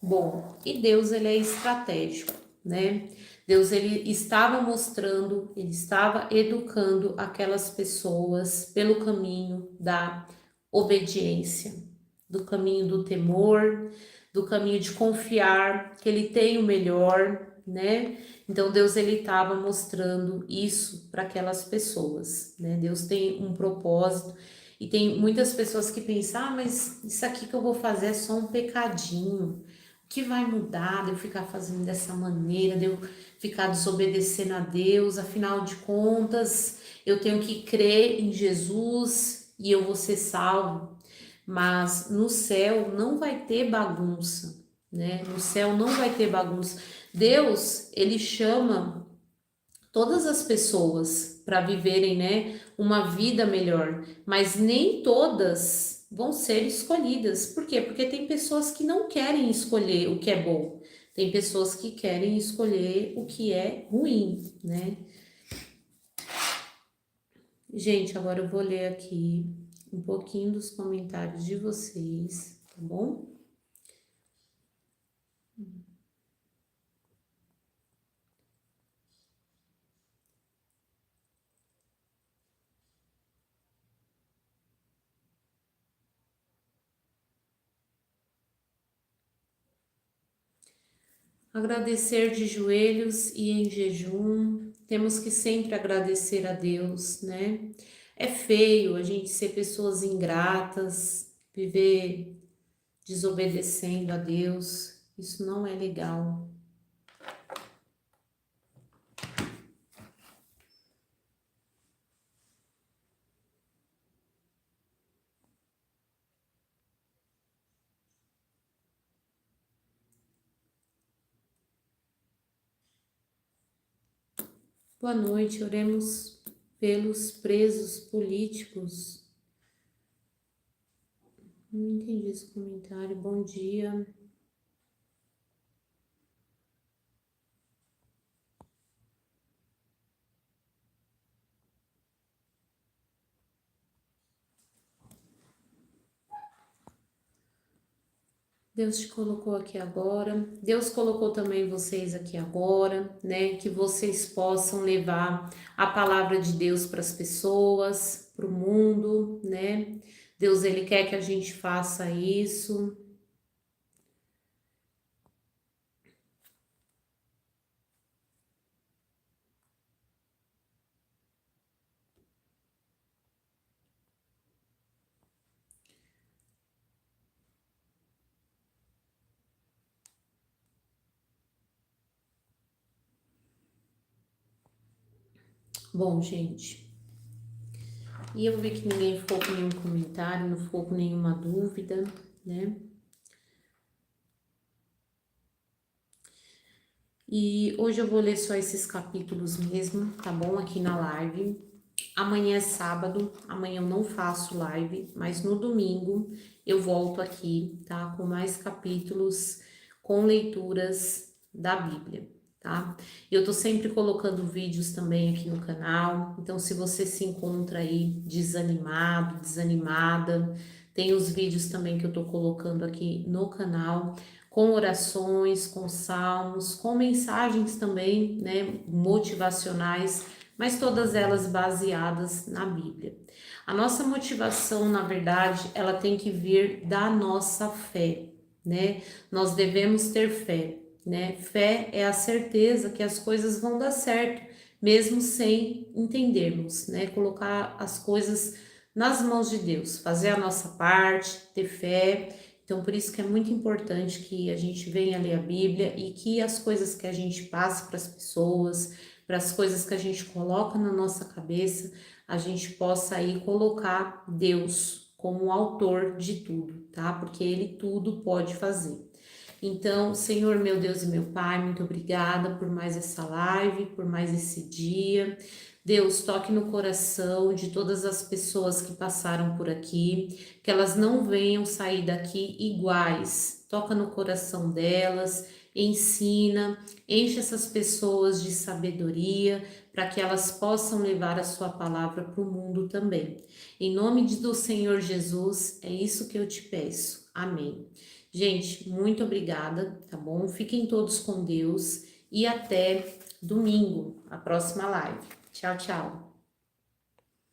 Speaker 1: Bom, e Deus ele é estratégico, né? Deus ele estava mostrando, ele estava educando aquelas pessoas pelo caminho da obediência, do caminho do temor, do caminho de confiar que ele tem o melhor, né? Então Deus ele estava mostrando isso para aquelas pessoas, né? Deus tem um propósito e tem muitas pessoas que pensam, ah, mas isso aqui que eu vou fazer é só um pecadinho, que vai mudar de eu ficar fazendo dessa maneira, de eu ficar desobedecendo a Deus, afinal de contas, eu tenho que crer em Jesus e eu vou ser salvo. Mas no céu não vai ter bagunça, né? No céu não vai ter bagunça. Deus, ele chama todas as pessoas para viverem, né, uma vida melhor, mas nem todas vão ser escolhidas. Por quê? Porque tem pessoas que não querem escolher o que é bom. Tem pessoas que querem escolher o que é ruim, né? Gente, agora eu vou ler aqui um pouquinho dos comentários de vocês, tá bom? Agradecer de joelhos e em jejum, temos que sempre agradecer a Deus, né? É feio a gente ser pessoas ingratas, viver desobedecendo a Deus, isso não é legal. Boa noite, oremos pelos presos políticos. Não entendi esse comentário, bom dia. Deus te colocou aqui agora, Deus colocou também vocês aqui agora, né? Que vocês possam levar a palavra de Deus para as pessoas, para o mundo, né? Deus, ele quer que a gente faça isso. Bom, gente, e eu vi que ninguém ficou com nenhum comentário, não ficou com nenhuma dúvida, né? E hoje eu vou ler só esses capítulos mesmo, tá bom? Aqui na live. Amanhã é sábado, amanhã eu não faço live, mas no domingo eu volto aqui, tá? Com mais capítulos, com leituras da Bíblia, tá? Eu tô sempre colocando vídeos também aqui no canal, então se você se encontra aí desanimado, desanimada, tem os vídeos também que eu tô colocando aqui no canal, com orações, com salmos, com mensagens também, né, motivacionais, mas todas elas baseadas na Bíblia. A nossa motivação, na verdade, ela tem que vir da nossa fé, né? Nós devemos ter fé, né? Fé é a certeza que as coisas vão dar certo, mesmo sem entendermos, né? Colocar as coisas nas mãos de Deus, fazer a nossa parte, ter fé. Então, por isso que é muito importante que a gente venha ler a Bíblia e que as coisas que a gente passa para as pessoas, para as coisas que a gente coloca na nossa cabeça, a gente possa aí colocar Deus como o autor de tudo, tá? Porque Ele tudo pode fazer. Então, Senhor, meu Deus e meu Pai, muito obrigada por mais essa live, por mais esse dia. Deus, toque no coração de todas as pessoas que passaram por aqui, que elas não venham sair daqui iguais. Toca no coração delas, ensina, enche essas pessoas de sabedoria, para que elas possam levar a sua palavra para o mundo também. Em nome do Senhor Jesus, é isso que eu te peço. Amém. Gente, muito obrigada, tá bom? Fiquem todos com Deus e até domingo, a próxima live. Tchau, tchau.